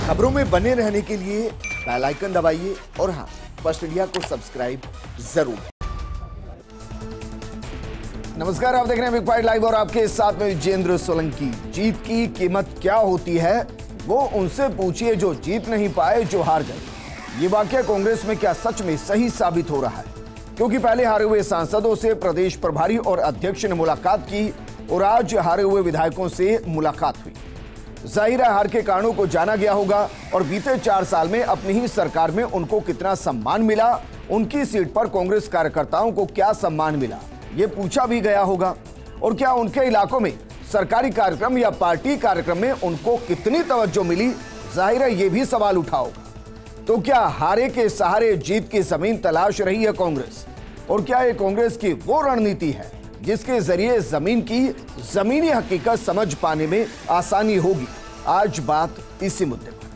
खबरों में बने रहने के लिए बेल आइकन दबाइए और हाँ, फर्स्ट इंडिया को सब्सक्राइब जरूर। नमस्कार, आप देख रहे हैं बिग फाइट लाइव और आपके साथ में विजेंद्र सोलंकी। जीत की कीमत क्या होती है वो उनसे पूछिए जो जीत नहीं पाए, जो हार गए। ये वाकया कांग्रेस में क्या सच में सही साबित हो रहा है? क्योंकि पहले हारे हुए सांसदों से प्रदेश प्रभारी और अध्यक्ष ने मुलाकात की और आज हारे हुए विधायकों से मुलाकात हुई। जाहिर है हार के कारणों को जाना गया होगा और बीते 4 साल में अपनी ही सरकार में उनको कितना सम्मान मिला, उनकी सीट पर कांग्रेस कार्यकर्ताओं को क्या सम्मान मिला, ये पूछा भी गया होगा। और क्या उनके इलाकों में सरकारी कार्यक्रम या पार्टी कार्यक्रम में उनको कितनी तवज्जो मिली, जाहिर है ये भी सवाल उठा होगा। तो क्या हारे के सहारे जीत की जमीन तलाश रही है कांग्रेस? और क्या ये कांग्रेस की वो रणनीति है जिसके जरिए जमीन की जमीनी हकीकत समझ पाने में आसानी होगी? आज बात इसी मुद्दे पर।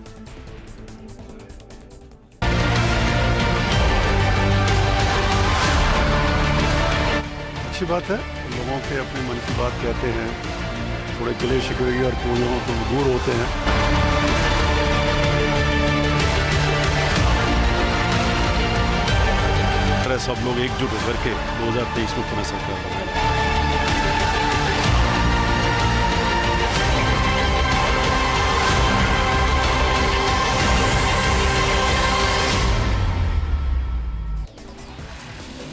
अच्छी बात है, लोगों के अपने मन की बात कहते हैं, थोड़े गिले शिकवे और पूर्वजों को दूर होते हैं। सब लोग एकजुट होकर के 2023 में पुनः सरकार बनाएंगे।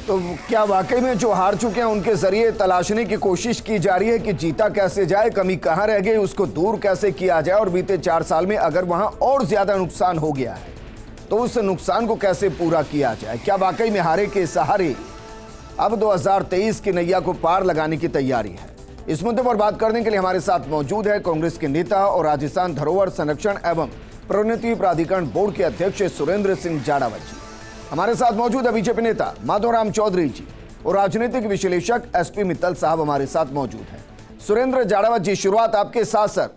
तो क्या वाकई में जो हार चुके हैं उनके जरिए तलाशने की कोशिश की जा रही है कि जीता कैसे जाए, कमी कहां रह गई, उसको दूर कैसे किया जाए, और बीते 4 साल में अगर वहां और ज्यादा नुकसान हो गया है तो उस नुकसान को कैसे पूरा किया जाए? क्या वाकई में हारे के सहारे अब 2023 की नैया को पार लगाने की तैयारी है? इस मुद्दे पर बात करने के लिए हमारे साथ मौजूद है कांग्रेस के नेता और राजस्थान धरोहर संरक्षण एवं प्रोन्नति प्राधिकरण बोर्ड के अध्यक्ष सुरेंद्र सिंह जाड़ावत जी। हमारे साथ मौजूद है बीजेपी नेता माधोराम चौधरी जी और राजनीतिक विश्लेषक एसपी मित्तल साहब हमारे साथ मौजूद हैं। सुरेंद्र जाड़ावत जी, शुरुआत आपके साथ। सर,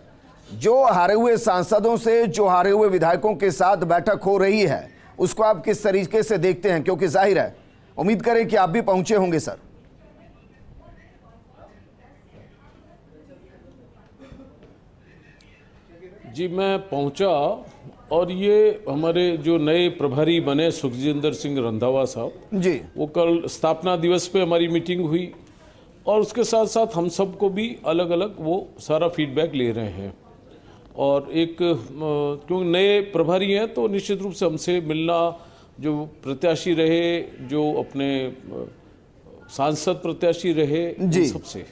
जो हारे हुए सांसदों से, जो हारे हुए विधायकों के साथ बैठक हो रही है, उसको आप किस तरीके से देखते हैं? क्योंकि जाहिर है, उम्मीद करें कि आप भी पहुंचे होंगे। सर जी, मैं पहुंचा और ये हमारे जो नए प्रभारी बने सुखजिंदर सिंह रंधावा साहब जी, वो कल स्थापना दिवस पे हमारी मीटिंग हुई और उसके साथ साथ हम सबको भी अलग अलग वो सारा फीडबैक ले रहे हैं। और एक क्योंकि नए प्रभारी हैं तो निश्चित रूप से हमसे मिलना, जो प्रत्याशी रहे, जो अपने सांसद प्रत्याशी रहे, जी, सबसे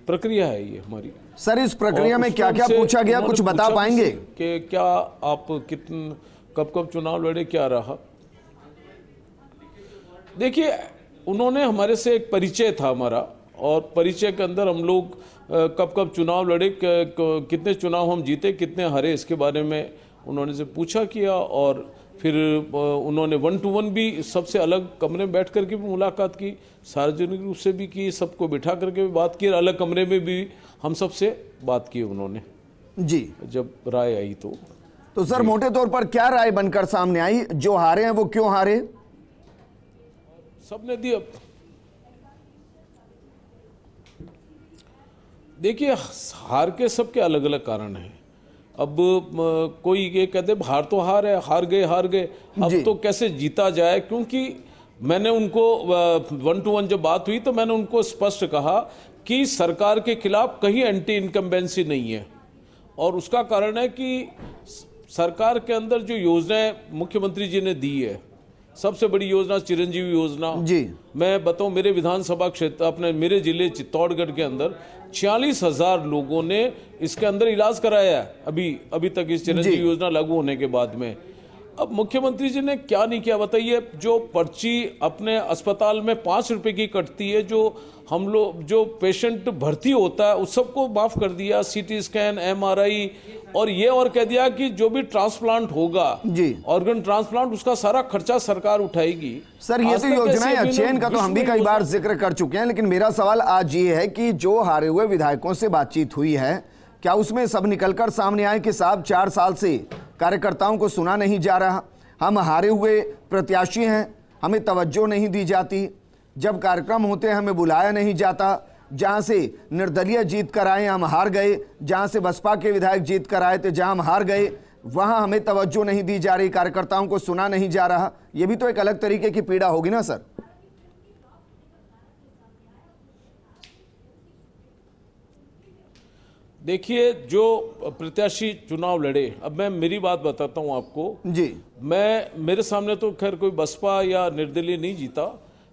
प्रक्रिया है ये हमारी। सर, इस प्रक्रिया में क्या क्या पूछा गया, कुछ बता पाएंगे कि क्या आप कब कब चुनाव लड़े, क्या रहा? देखिए, उन्होंने हमारे से एक परिचय था हमारा, और परिचय के अंदर हम लोग कब कब चुनाव लड़े, कितने चुनाव हम जीते, कितने हारे, इसके बारे में उन्होंने से पूछा किया। और फिर उन्होंने 1 to 1 भी सबसे अलग कमरे में बैठ करके भी मुलाकात की, सार्वजनिक रूप से भी की, सबको बिठा करके भी बात की, अलग कमरे में भी हम सबसे बात की उन्होंने जी, जब राय आई तो सर मोटे तौर पर क्या राय बनकर सामने आई? जो हारे हैं वो क्यों हारे? सबने दिया। देखिए, हार के सबके अलग अलग कारण हैं। अब कोई ये कहते हार तो हार है, हार गए, अब तो कैसे जीता जाए? क्योंकि मैंने उनको 1 to 1 जब बात हुई तो मैंने उनको स्पष्ट कहा कि सरकार के खिलाफ कहीं एंटी इनकम्बेंसी नहीं है, और उसका कारण है कि सरकार के अंदर जो योजनाएं मुख्यमंत्री जी ने दी है, सबसे बड़ी योजना चिरंजीवी योजना जी, मैं बताऊं, मेरे विधानसभा क्षेत्र, अपने मेरे जिले चित्तौड़गढ़ के अंदर 46,000 लोगों ने इसके अंदर इलाज कराया है अभी तक, इस चिरंजीवी योजना लागू होने के बाद में। अब मुख्यमंत्री जी ने क्या नहीं किया बताइए? जो पर्ची अपने अस्पताल में 5 रुपए की कटती है, जो हम लोग जो पेशेंट भर्ती होता है उस सबको माफ कर दिया, सीटी स्कैन, MRI, और ये और कह दिया कि जो भी ट्रांसप्लांट होगा, ऑर्गन ट्रांसप्लांट, उसका सारा खर्चा सरकार उठाएगी। सर, ये तो योजनाएं अच्छी हैं, इनका तो हम भी कई बार जिक्र कर चुके हैं, लेकिन मेरा सवाल आज ये है कि जो हारे हुए विधायकों से बातचीत हुई है, क्या उसमें सब निकलकर सामने आए कि साहब 4 साल से कार्यकर्ताओं को सुना नहीं जा रहा, हम हारे हुए प्रत्याशी हैं, हमें तवज्जो नहीं दी जाती, जब कार्यक्रम होते हैं हमें बुलाया नहीं जाता, जहां से निर्दलीय जीत कर आए हम हार गए, जहां से बसपा के विधायक जीत कर आए थे जहां हम हार गए, वहां हमें तवज्जो नहीं दी जा रही, कार्यकर्ताओं को सुना नहीं जा रहा, यह भी तो एक अलग तरीके की पीड़ा होगी ना सर। देखिए, जो प्रत्याशी चुनाव लड़े, अब मैं मेरी बात बताता हूं आपको जी। मेरे सामने तो खैर कोई बसपा या निर्दलीय नहीं जीता,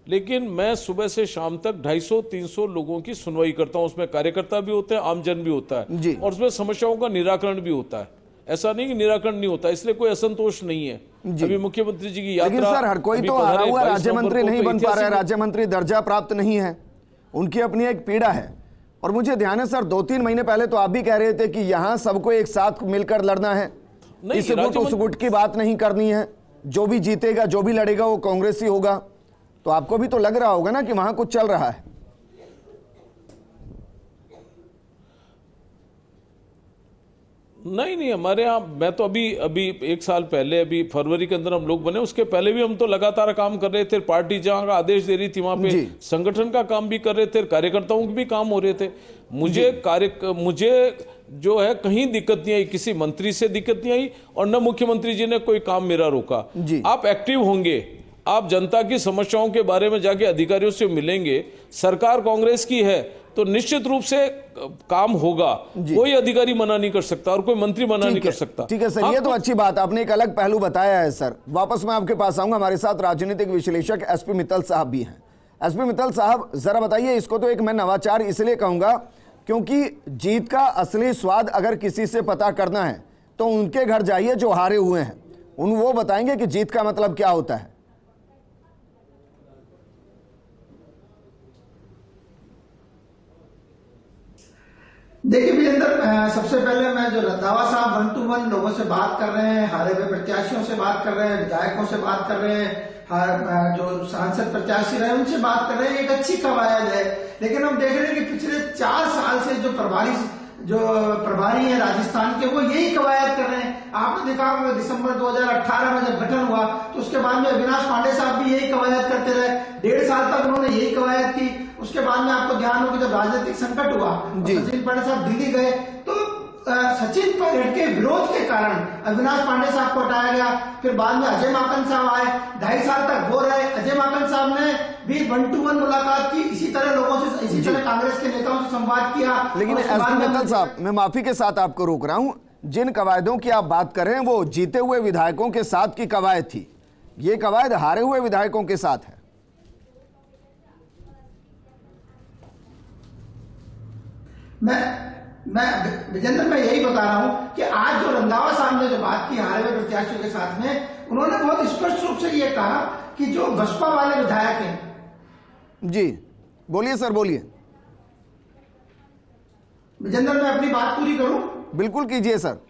लेकिन मैं सुबह से शाम तक 250-300 लोगों की सुनवाई करता हूं। उसमें कार्यकर्ता भी होते हैं, आमजन भी होता है, और उसमें समस्याओं का निराकरण भी होता है। ऐसा नहीं कि निराकरण नहीं होता, इसलिए कोई असंतोष नहीं है। अभी मुख्यमंत्री जी की यात्रा, लेकिन सर हर कोई तो हारा हुआ राज्य मंत्री नहीं बन पा रहा है, राज्य मंत्री दर्जा प्राप्त नहीं है, उनकी अपनी एक पीड़ा है। और मुझे ध्यान है सर 2-3 महीने पहले तो आप भी कह रहे थे कि यहां सबको एक साथ मिलकर लड़ना है, इस गुट उस गुट की बात नहीं करनी है, जो भी जीतेगा जो भी लड़ेगा वो कांग्रेस ही होगा। तो आपको भी तो लग रहा होगा ना कि वहां कुछ चल रहा है। नहीं, हमारे यहाँ, मैं तो अभी 1 साल पहले, अभी फरवरी के अंदर हम लोग बने, उसके पहले भी हम तो लगातार काम कर रहे थे। पार्टी जहां का आदेश दे रही थी वहां पे संगठन का काम भी कर रहे थे, कार्यकर्ताओं के भी काम हो रहे थे। मुझे जो है कहीं दिक्कत नहीं आई, किसी मंत्री से दिक्कत नहीं आई, और न मुख्यमंत्री जी ने कोई काम मेरा रोका। आप एक्टिव होंगे, आप जनता की समस्याओं के बारे में जाके अधिकारियों से मिलेंगे, सरकार कांग्रेस की है तो निश्चित रूप से काम होगा। कोई अधिकारी मना नहीं कर सकता और कोई मंत्री मना नहीं कर सकता। ठीक है सर, ये तो अच्छी बात, आपने एक अलग पहलू बताया है सर। वापस मैं आपके पास आऊंगा, हमारे साथ राजनीतिक विश्लेषक एसपी मित्तल साहब भी हैं। एसपी मित्तल साहब, जरा बताइए, इसको तो एक मैं नवाचार इसलिए कहूंगा क्योंकि जीत का असली स्वाद अगर किसी से पता करना है तो उनके घर जाइए जो हारे हुए हैं, वो बताएंगे कि जीत का मतलब क्या होता है। देखिए विजेंद्र, सबसे पहले मैं जो रंधावा साहब 1 to 1 लोगों से बात कर रहे हैं, हारे हुए प्रत्याशियों से बात कर रहे हैं, विधायकों से बात कर रहे हैं, जो सांसद प्रत्याशी रहे उनसे बात कर रहे हैं, एक अच्छी कवायद है। लेकिन हम देख रहे हैं कि पिछले 4 साल से जो प्रभारी है राजस्थान के, वो यही कवायद कर रहे हैं। आपने देखा दिसंबर 2018 में जब गठन हुआ तो उसके बाद में अविनाश पांडे साहब भी यही कवायद करते रहे, 1.5 साल तक उन्होंने यही कवायद की। उसके बाद में आपको ध्यान हो कि जब राजनीतिक संकट हुआ तो सचिन पायलट साहब दिल्ली गए, तो सचिन पायलट के विरोध के कारण अविनाश पांडे साहब को हटाया गया। फिर बाद में अजय माकन साहब आए, 2.5 साल तक वो रहे। अजय माकन साहब ने भी 1 to 1 मुलाकात की, इसी तरह लोगों से, इसी तरह कांग्रेस के नेताओं से संवाद किया। लेकिन एसपी मित्तल साहब, मैं माफी के साथ आपको रोक रहा हूं, जिन कवायदों की आप बात कर रहे हैं वो जीते हुए विधायकों के साथ की कवायद थी, ये कवायद हारे हुए विधायकों के साथ है। मैं विजेंद्र, मैं यही बता रहा हूं कि आज जो रंधावा साहब ने जो बात की हारे हुए प्रत्याशियों के साथ में, उन्होंने बहुत स्पष्ट रूप से ये कहा कि जो बसपा वाले विधायक हैं। जी बोलिए सर, बोलिए विजेंद्र, मैं अपनी बात पूरी करूं? बिल्कुल कीजिए सर।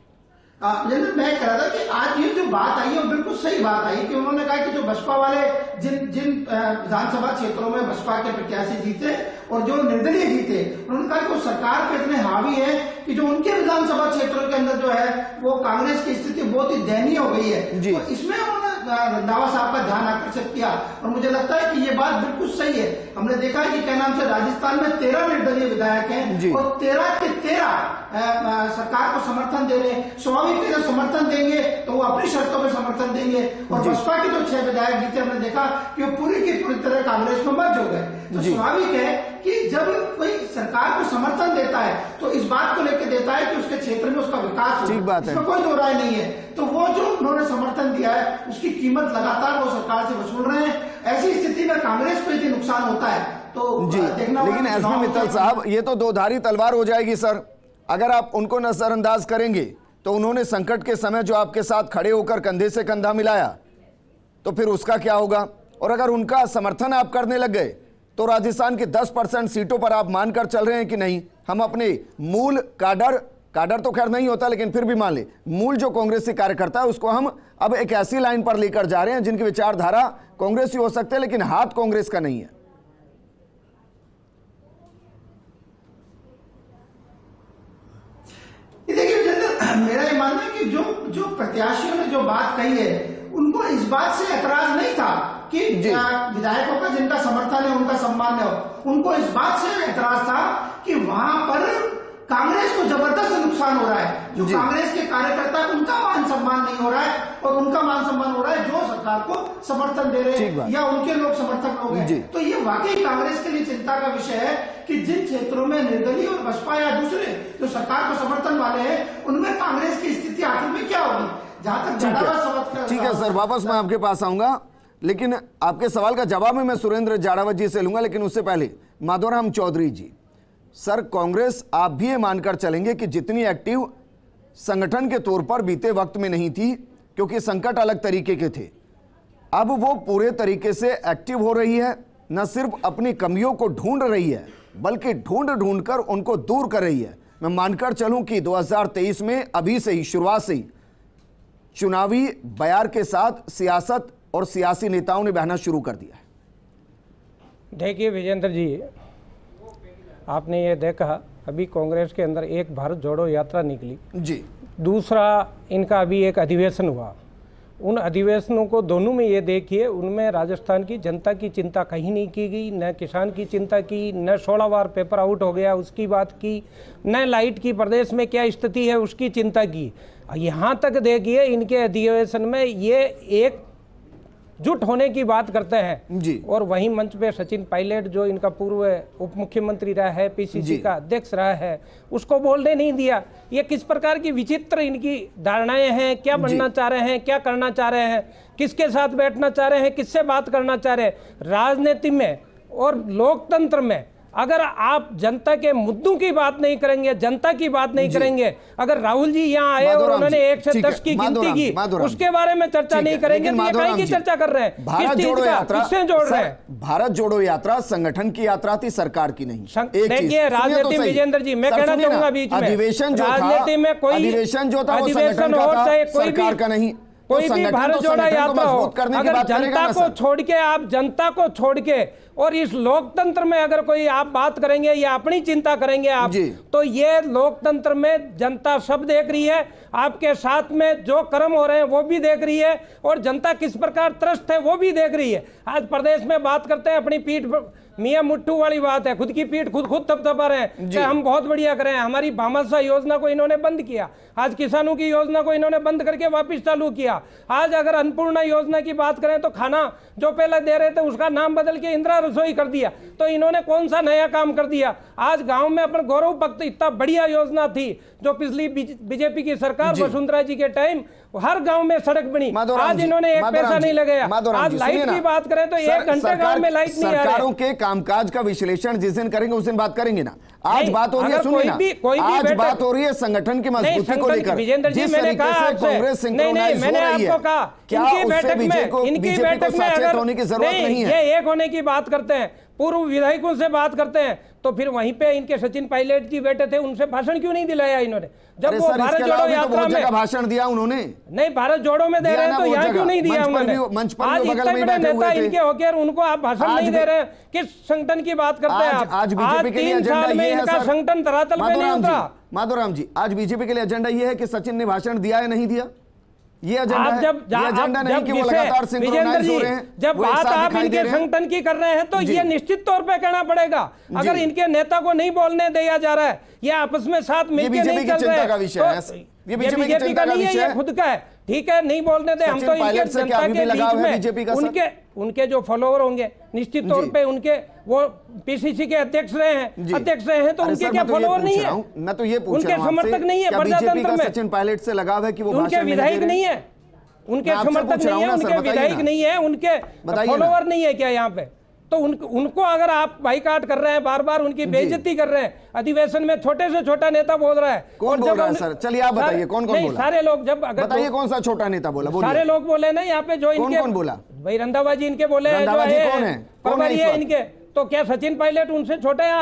विजेंद्र, मैं कह रहा था कि आज ये जो बात आई है वो बिल्कुल सही बात आई कि उन्होंने कहा कि जो बसपा वाले जिन विधानसभा क्षेत्रों में बसपा के प्रत्याशी जीते और जो निर्दलीय जीते, उन्होंने कहा कि वो सरकार पे इतने हावी है कि जो उनके विधानसभा क्षेत्रों के अंदर जो है वो कांग्रेस की स्थिति बहुत ही दयनीय हो गई है। तो इसमें उन्होंने रंधावा साहब का ध्यान आकर्षित किया और मुझे लगता है कि ये बात बिल्कुल सही है। हमने देखा है कि क्या नाम से राजस्थान में 13 निर्दलीय विधायक हैं और 13 के 13 सरकार को समर्थन दे रहे हैं। स्वाभाविक है, समर्थन देंगे तो वो अपनी शर्तों पर समर्थन देंगे। और बसपा के जो 6 विधायक जीते, हमने देखा कि वो पूरी की पूरी तरह कांग्रेस में मर्ज हो गए। तो स्वाभाविक है कि जब कोई सरकार को समर्थन देता है तो इस बात को लेकर देता है कि उसके क्षेत्र में उसका विकास हो, इसमें कोई दो राय नहीं है। तो वो जो उन्होंने समर्थन दिया है उसकी कीमत लगातार वो सरकार से वसूल रहे हैं। ऐसी स्थिति में कांग्रेस को यदि नुकसान होता है तो देखना। लेकिन एसपी मित्तल साहब, ये तो 2धारी तलवार हो जाएगी सर। अगर आप उनको नजरअंदाज करेंगे तो उन्होंने संकट के समय जो आपके साथ खड़े होकर कंधे से कंधा मिलाया, तो फिर उसका क्या होगा? और अगर उनका समर्थन आप करने लग गए तो राजस्थान की 10% सीटों पर आप मानकर चल रहे हैं कि नहीं, हम अपने मूल काडर तो खैर नहीं होता, लेकिन फिर भी मान ले मूल जो कांग्रेसी कार्यकर्ता है उसको हम अब एक ऐसी लाइन पर लेकर जा रहे हैं जिनकी विचारधारा कांग्रेसी हो सकते हैं लेकिन हाथ कांग्रेस का नहीं है। देखिए मेरा ये मानना है कि जो प्रत्याशियों ने जो बात कही है उनको इस बात से एतराज नहीं था कि विधायकों का जिनका समर्थन है उनका सम्मान है। उनको इस बात से एतराज था कि वहां पर कांग्रेस को जबरदस्त नुकसान हो रहा है। जो कांग्रेस के कार्यकर्ता उनका मान सम्मान सम्मान नहीं हो रहा है और उनका मान सम्मान हो रहा है जो सरकार को समर्थन दे रहे हैं या उनके लोग समर्थक लोग हैं। तो ये वाकई कांग्रेस के लिए चिंता का विषय है कि जिन क्षेत्रों में निर्दलीय और बसपा या दूसरे जो सरकार को समर्थन वाले हैं उनमें कांग्रेस की स्थिति आखिर में क्या होगी। जहां तक ठीक है सर, वापस मैं आपके पास आऊंगा, लेकिन आपके सवाल का जवाब मैं सुरेंद्र जाड़ावत जी से लूंगा। लेकिन उससे पहले माधोराम चौधरी जी, सर कांग्रेस आप भी ये मानकर चलेंगे कि जितनी एक्टिव संगठन के तौर पर बीते वक्त में नहीं थी, क्योंकि संकट अलग तरीके के थे, अब वो पूरे तरीके से एक्टिव हो रही है, न सिर्फ अपनी कमियों को ढूंढ रही है बल्कि ढूंढ कर उनको दूर कर रही है। मैं मानकर चलूं कि 2023 में अभी से ही शुरुआत से ही चुनावी बयार के साथ सियासत और सियासी नेताओं ने बहना शुरू कर दिया है। देखिए विजेंद्र जी, आपने ये देखा अभी कांग्रेस के अंदर एक भारत जोड़ो यात्रा निकली जी, दूसरा इनका अभी एक अधिवेशन हुआ। उन अधिवेशनों को दोनों में ये देखिए, उनमें राजस्थान की जनता की चिंता कहीं नहीं की गई, न किसान की चिंता की, न 16 बार पेपर आउट हो गया उसकी बात की, न लाइट की प्रदेश में क्या स्थिति है उसकी चिंता की। यहाँ तक देखिए इनके अधिवेशन में ये एक जुट होने की बात करते हैं जी। और वहीं मंच पे सचिन पायलट जो इनका पूर्व उप मुख्यमंत्री रहा है, पीसीसी का अध्यक्ष रहा है, उसको बोलने नहीं दिया। ये किस प्रकार की विचित्र इनकी धारणाएं हैं, क्या बनना चाह रहे हैं, क्या करना चाह रहे हैं, किसके साथ बैठना चाह रहे हैं, किससे बात करना चाह रहे हैं। राजनीति में और लोकतंत्र में अगर आप जनता के मुद्दों की बात नहीं करेंगे, जनता की बात नहीं करेंगे, अगर राहुल जी यहाँ आए और उन्होंने 1 से 10 की गिनती की, उसके बारे में चर्चा नहीं करेंगे तो ये काहे की चर्चा कर रहे हैं? भारत जोड़ो यात्रा किससे जोड़ रहे हैं? भारत जोड़ो यात्रा संगठन की यात्रा थी, सरकार की नहीं। देखिए राजनीति में विजेंद्र जी, मैं कहना चाहूंगा बीच में, राजनीति में कोई अधिवेशन जो था वो संगठन का था, सरकार का नहीं। कोई भी भारत जोड़ो यात्रा हो, अगर जनता को छोड़ के, आप जनता को छोड़ के और इस लोकतंत्र में अगर कोई आप बात करेंगे या अपनी चिंता करेंगे आप, तो ये लोकतंत्र में जनता सब देख रही है, आपके साथ में जो कर्म हो रहे हैं वो भी देख रही है और जनता किस प्रकार त्रस्त है वो भी देख रही है। आज प्रदेश में बात करते हैं अपनी पीठ मियां मुट्ठू वाली बात है, खुद की पीठ खुद थपथपा रहे हैं कि हम बहुत बढ़िया करें। हमारी भामाशाह योजना को इन्होंने बंद किया, आज किसानों की योजना को इन्होंने बंद करके वापस चालू किया। आज अगर अन्नपूर्णा योजना की बात करें तो खाना जो पहले दे रहे थे उसका नाम बदल के इंदिरा रसोई कर दिया। तो इन्होंने कौन सा नया काम कर दिया? आज गांव में अपन गौरव पक्त इतना बढ़िया योजना थी जो पिछली बीजेपी की सरकार वसुंधरा जी के टाइम हर गांव में सड़क बनी, आज इन्होंने एक पैसा नहीं लगाया। आज लाइट की बात करें तो 1 घंटे गांव में लाइट नहीं आ रही। सरकारों के कामकाज का विश्लेषण जिस दिन करेंगे उस दिन बात करेंगे ना। आज बात हो रही है, सुनिए ना, आज बात हो रही है संगठन की मजबूती को लेकर। विजेंद्र जी, मैंने कहा कांग्रेस सिंक्रोनाइज हो रही है, आपको कहा इनकी बैठक में अगर होने की जरूरत नहीं है। ये एक होने की बात करते हैं, पूर्व विधायकों से बात करते हैं, तो फिर वहीं पे इनके सचिन पायलट जी बैठे थे, उनसे भाषण क्यों नहीं दिलाया इन्होंने? जब वो भारत जोड़ो यात्रा में भाषण दिया उन्होंने, नहीं भारत जोड़ो में दे रहे हैं तो यहाँ क्यों नहीं दिया उन्होंने? आज इतने बड़े नेता इनके होकर उनको आप भाषण नहीं दे रहे हैं, किस संगठन की बात करते हैं आप? आज 3 साल में इनका संगठन धरातल पे नहीं उतरा। माधोराम जी, आज बीजेपी के लिए एजेंडा ये है कि सचिन ने भाषण दिया या नहीं दिया? ये एजेंडा नहीं कि वो लगातार सिंक्रोनाइज हो रहे हैं। जब बात आप इनके संगठन की कर रहे हैं तो ये निश्चित तौर पे कहना पड़ेगा। अगर इनके नेता को नहीं बोलने दिया जा रहा है, ये आपस में साथ मिलकर नहीं चल रहे हैं, तो ये बीजेपी का नहीं है, ये खुद का है। ठीक है, नहीं बोलने दे, हम तो इनके जनता के बीच में उनके जो फॉलोअर होंगे निश्चित तौर पे उनके वो पीसीसी के अध्यक्ष रहे हैं तो उनके क्या फॉलोअर नहीं है? मैं तो ये पूछ रहा हूं, उनके समर्थक नहीं है प्रजातंत्र में? सचिन पायलट से लगाव है कि वो उनके विधायक नहीं है, उनके समर्थक नहीं है, उनके विधायक नहीं है, उनके फॉलोअर नहीं है क्या यहाँ पे? तो उनको अगर आप बाइकाट कर रहे हैं, बार बार उनकी बेइज्जती कर रहे हैं, अधिवेशन में छोटे से छोटा नेता बोल रहा है। कौन बोल रहा है सर? चलिए आप बताइए कौन बोला? सारे लोग, जब अगर बताइए कौन सा छोटा नेता बोला? सारे लोग बोले ना यहाँ पे, जो इनके कौन बोला भाई रंधावा जी इनके बोले हैं, प्रभारी है इनके, तो क्या सचिन पायलट उनसे छोटे हैं?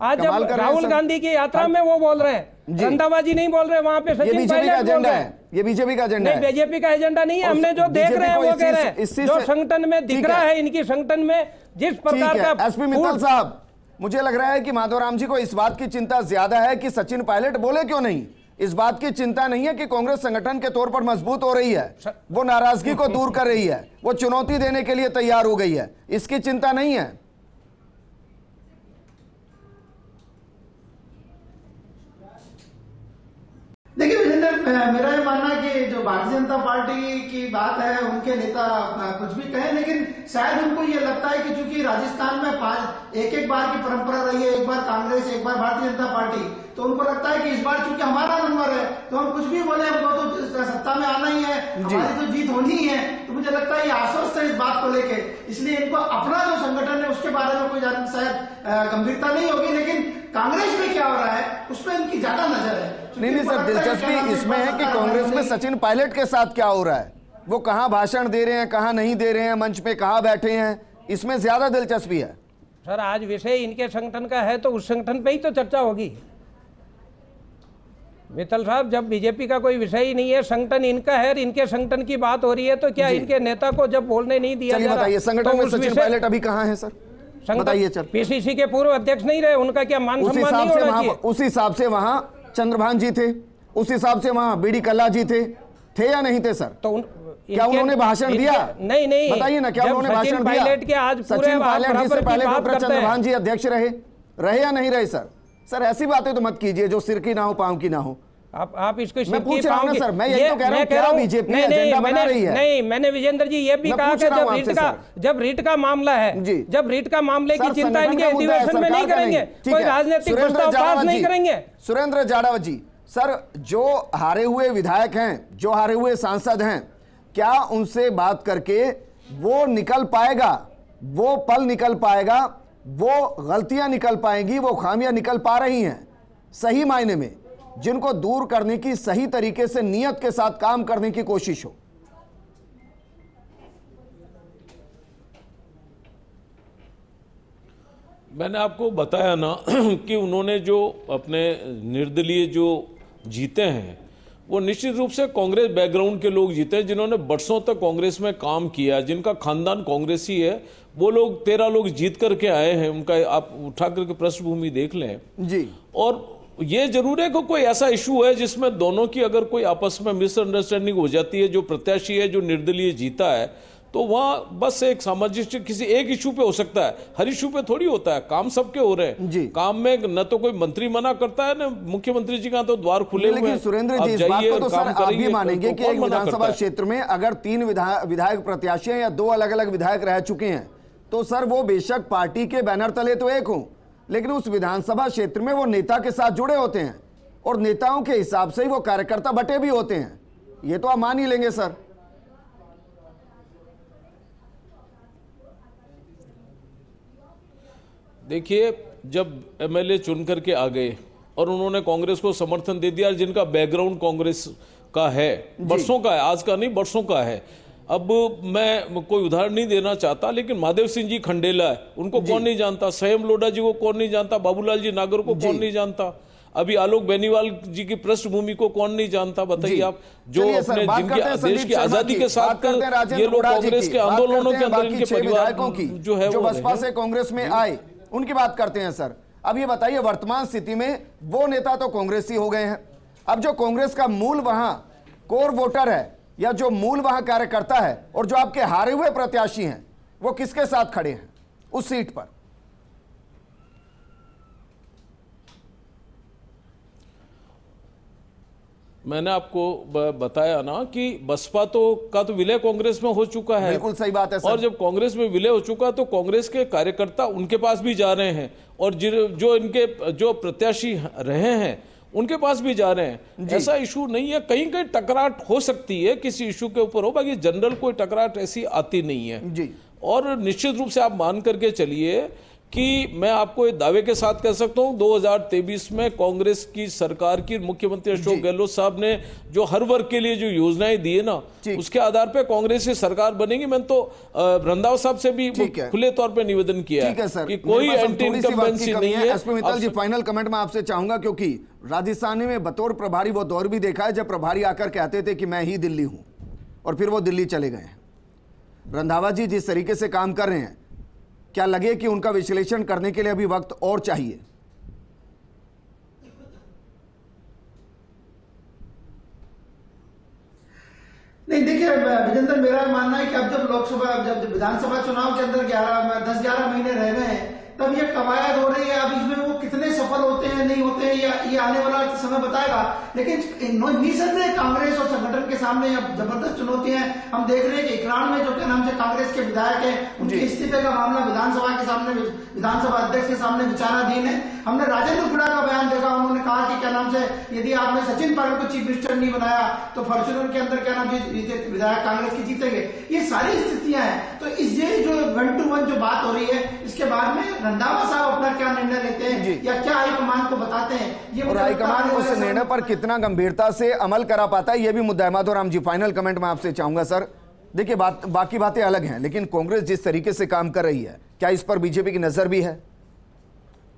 आज जब राहुल गांधी की यात्रा में वो बोल रहे हैं, रंधावा जी नहीं बोल रहे, वहां पे सचिन पायलट बोल रहे हैं। ये बीजेपी का एजेंडा है? बीजेपी का एजेंडा नहीं है, हमने जो देख रहे हैं वो कह रहे हैं, जो संगठन में दिख रहा है, इनकी संगठन में जिस प्रकार का। एसपी मित्तल साहब, मुझे लग रहा है कि माधोराम जी को इस बात की चिंता ज्यादा है कि सचिन पायलट बोले क्यों नहीं। इस बात की चिंता नहीं है कि कांग्रेस संगठन के तौर पर मजबूत हो रही है, वो नाराजगी को दूर कर रही है, वो चुनौती देने के लिए तैयार हो गई है, इसकी चिंता नहीं है। देखिए विजेंद्र, मेरा ये मानना है कि जो भारतीय जनता पार्टी की बात है, उनके नेता कुछ भी कहें, लेकिन शायद उनको ये लगता है कि चूंकि राजस्थान में एक बार की परंपरा रही है, एक बार कांग्रेस, एक बार भारतीय जनता पार्टी, तो उनको लगता है कि इस बार चूंकि हमारा नंबर है तो हम कुछ भी बोले, हमको तो सत्ता में आना ही है, हमारी तो जीत होनी ही है। तो मुझे लगता है ये आश्वस्त है इस बात को लेके, इसलिए इनको अपना जो संगठन है उसके बारे में कोई शायद गंभीरता नहीं होगी, लेकिन कांग्रेस में क्या हो रहा है उस पर इनकी ज्यादा नजर है। नहीं सर, दिलचस्पी इसमें है कि कांग्रेस में सचिन पायलट के साथ क्या हो रहा है, वो कहां भाषण दे रहे हैं, कहां नहीं दे रहे हैं, मंच पे कहां बैठे हैं, इसमें ज्यादा दिलचस्पी है। सर आज विषय इनके संगठन का है तो उस संगठन पे ही तो चर्चा होगी। मित्तल साहब, जब बीजेपी का कोई विषय ही नहीं है, संगठन इनका है, इनके संगठन की बात हो रही है, तो क्या इनके नेता को जब बोलने नहीं दिया जा रहा? बताइए, संगठन में सचिन पायलट अभी कहां है सर? बताइए। चल, पीसीसी के पूर्व अध्यक्ष नहीं रहे, उनका क्या मान सम्मान नहीं होना चाहिए? उस हिसाब से वहां चंद्रभान जी थे, उस हिसाब से वहां बीडी कल्ला जी थे या नहीं थे सर? तो क्या उन्होंने भाषण दिया? नहीं, बताइए ना, क्या उन्होंने भाषण दिया? सचिन पायलट जी से पहले डॉक्टर चंद्रभान जी अध्यक्ष रहे या नहीं रहे सर? सर ऐसी बातें तो मत कीजिए जो सिर की ना हो, पांव की ना हो। आप इसको मैं पूछ रहा हूं ना सर, मैं यही तो कह रहा हूं, क्या बीजेपी एजेंडा बना रही है? नहीं, मैंने विजेंद्र जी ये भी कहा कि जब रीट का मामला है, जब रीट का मामले की चिंता इनके अधिवेशन में नहीं करेंगे, कोई राजनीतिक प्रस्ताव पास नहीं करेंगे। सुरेंद्र जाड़ावत जी, सर जो हारे हुए विधायक हैं, जो हारे हुए सांसद हैं, क्या उनसे बात करके वो निकल पाएगा, वो पल निकल पाएगा, वो गलतियां निकल पाएंगी, वो खामियां निकल पा रही हैं सही मायने में, जिनको दूर करने की सही तरीके से नियत के साथ काम करने की कोशिश हो? मैंने आपको बताया ना कि उन्होंने जो अपने निर्दलीय जो जीते हैं वो निश्चित रूप से कांग्रेस बैकग्राउंड के लोग जीते हैं, जिन्होंने बरसों तक कांग्रेस में काम किया, जिनका खानदान कांग्रेसी है। वो लोग 13 लोग जीत करके आए हैं, उनका आप उठा करके पृष्ठभूमि देख लें जी। और ये जरूर है कि कोई ऐसा इशू है जिसमें दोनों की अगर कोई आपस में मिसअंडरस्टैंडिंग हो जाती है, जो प्रत्याशी है जो निर्दलीय जीता है, तो वहां बस एक सामंजस्य किसी एक इशू पे हो सकता है, हर इशू पे थोड़ी होता है। काम सबके हो रहे हैं काम में, न तो कोई मंत्री मना करता है, न मुख्यमंत्री जी का तो द्वार खुले हुए हैं। सुरेंद्र जी, इस बात को तो सर आप भी मानेंगे कि एक विधानसभा क्षेत्र में अगर 3 विधायक प्रत्याशी हैं या 2 अलग अलग विधायक रह चुके हैं, तो सर वो बेशक पार्टी के बैनर तले तो एक हों, लेकिन उस विधानसभा क्षेत्र में वो नेता के साथ जुड़े होते हैं और नेताओं के हिसाब से ही वो कार्यकर्ता बटे भी होते हैं। ये तो आप मान ही लेंगे सर। देखिए, जब एमएलए चुन करके आ गए और उन्होंने कांग्रेस को समर्थन दे दिया, जिनका बैकग्राउंड कांग्रेस का है, बरसों का है, आज का नहीं बरसों का है। अब मैं कोई उदाहरण नहीं देना चाहता, लेकिन महादेव सिंह जी खंडेला है, उनको कौन नहीं जानता? संयम लोढ़ा जी को कौन नहीं जानता? बाबूलाल जी नागर को कौन नहीं जानता? अभी आलोक बेनीवाल जी की पृष्ठभूमि को कौन नहीं जानता? बताइए आप, जो अपने जिनके देश की आजादी के साथ ये लोग कांग्रेस के आंदोलनों के अंदर इनके परिवार की जो है, जो बसपा से कांग्रेस में आए, उनकी बात करते हैं सर। अब ये बताइए, वर्तमान स्थिति में वो नेता तो कांग्रेसी हो गए हैं, अब जो कांग्रेस का मूल वहां कोर वोटर है या जो मूल वहां कार्यकर्ता है और जो आपके हारे हुए प्रत्याशी हैं, वो किसके साथ खड़े हैं उस सीट पर? मैंने आपको बताया ना कि बसपा का तो विलय कांग्रेस में हो चुका है। बिल्कुल सही बात है सर। और जब कांग्रेस में विलय हो चुका तो कांग्रेस के कार्यकर्ता उनके पास भी जा रहे हैं, और जो इनके जो प्रत्याशी रहे हैं उनके पास भी जा रहे हैं। ऐसा इशू नहीं है, कहीं कहीं टकराट हो सकती है, किसी इशू के ऊपर हो, बाकी जनरल कोई टकराट ऐसी आती नहीं है जी। और निश्चित रूप से आप मान करके चलिए कि मैं आपको एक दावे के साथ कह सकता हूं, 2023 में कांग्रेस की सरकार की मुख्यमंत्री अशोक गहलोत साहब ने जो हर वर्ग के लिए जो योजनाएं दी है ना, उसके आधार पर कांग्रेस की सरकार बनेगी। मैंने तो रंधावा साहब से भी खुले तौर पे निवेदन किया है कि कोई एंटी इनकम्बेंसी नहीं है। एसपी मित्तल जी, फाइनल कमेंट में आपसे चाहूंगा, क्योंकि राजस्थान में बतौर प्रभारी वो दौर भी देखा है जब प्रभारी आकर कहते थे कि मैं ही दिल्ली हूं, और फिर वो दिल्ली चले गए हैं। रंधावा जी जिस तरीके से काम कर रहे हैं, क्या लगे कि उनका विश्लेषण करने के लिए अभी वक्त और चाहिए? नहीं, देखिए विजेंद्र, मेरा मानना है कि अब जब लोकसभा, जब विधानसभा चुनाव के अंदर 10-11 महीने रह गए हैं, तब ये कवायद हो रही है। अब इसमें वो कितने सफल होते हैं नहीं होते हैं ये आने वाला समय बताएगा। लेकिन निसंदेह कांग्रेस और संगठन के सामने अब जबरदस्त चुनौती है। हम देख रहे हैं कि 91 में जो क्या नाम से कांग्रेस के विधायक है, उनके इस्तीफे का मामला विधानसभा के सामने, विधानसभा अध्यक्ष के सामने विचाराधीन है। हमने राजेंद्र खुड़ा का बयान देखा, उन्होंने कहा कि क्या नाम से यदि आपने सचिन पायलट को चीफ मिनिस्टर नहीं बनाया तो फॉर्च्यूनर के अंदर क्या नाम से विधायक कांग्रेस की जीतेंगे। ये सारी स्थितियां हैं। तो इस ये जो 1 to 1 जो बात हो रही है, इसके बाद में रंधावा साहब अपना क्या निर्णय लेते हैं या क्या हाईकमान को बताते हैं, ये और हाईकमान उस निर्णय पर कितना गंभीरता से अमल करा पाता है, ये भी मुद्दा है। माधोराम जी, फाइनल कमेंट मैं आपसे चाहूंगा सर। देखिए, बाकी बातें अलग हैं, लेकिन कांग्रेस जिस तरीके से काम कर रही है, क्या इस पर बीजेपी की नजर भी है?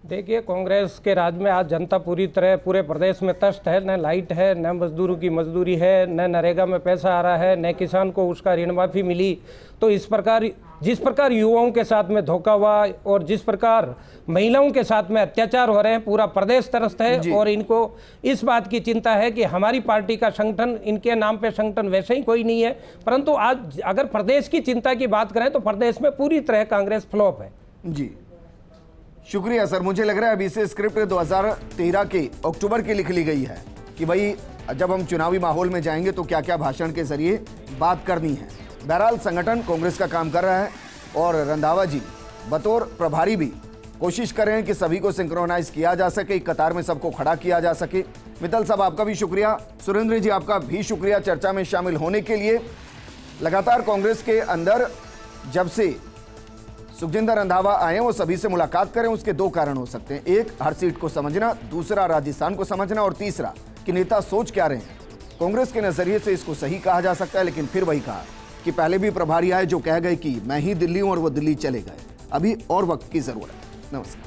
देखिए, कांग्रेस के राज में आज जनता पूरी तरह पूरे प्रदेश में तस्त है। न लाइट है, न मजदूरों की मजदूरी है, न नरेगा में पैसा आ रहा है, न किसान को उसका ऋण माफी मिली। तो इस प्रकार जिस प्रकार युवाओं के साथ में धोखा हुआ और जिस प्रकार महिलाओं के साथ में अत्याचार हो रहे हैं, पूरा प्रदेश त्रस्त है। और इनको इस बात की चिंता है कि हमारी पार्टी का संगठन, इनके नाम पे संगठन वैसे ही कोई नहीं है। परंतु आज अगर प्रदेश की चिंता की बात करें तो प्रदेश में पूरी तरह कांग्रेस फ्लॉप है। जी, शुक्रिया सर। मुझे लग रहा है अभी से स्क्रिप्ट 2013 के अक्टूबर की लिख ली गई है कि भाई जब हम चुनावी माहौल में जाएंगे तो क्या क्या भाषण के जरिए बात करनी है। बहरहाल संगठन कांग्रेस का काम कर रहा है और रंधावा जी बतौर प्रभारी भी कोशिश कर रहे हैं कि सभी को सिंक्रोनाइज किया जा सके, कतार में सबको खड़ा किया जा सके। मित्तल साहब, आपका भी शुक्रिया। सुरेंद्र जी, आपका भी शुक्रिया चर्चा में शामिल होने के लिए। लगातार कांग्रेस के अंदर जब से सुखजिंदर रंधावा आए वो सभी से मुलाकात करें, उसके 2 कारण हो सकते हैं। एक, हर सीट को समझना, दूसरा राजस्थान को समझना, और तीसरा कि नेता सोच क्या रहे हैं। कांग्रेस के नजरिए से इसको सही कहा जा सकता है, लेकिन फिर वही कहा कि पहले भी प्रभारी आए जो कह गए कि मैं ही दिल्ली हूं और वो दिल्ली चले गए। अभी और वक्त की जरूरत है। नमस्कार।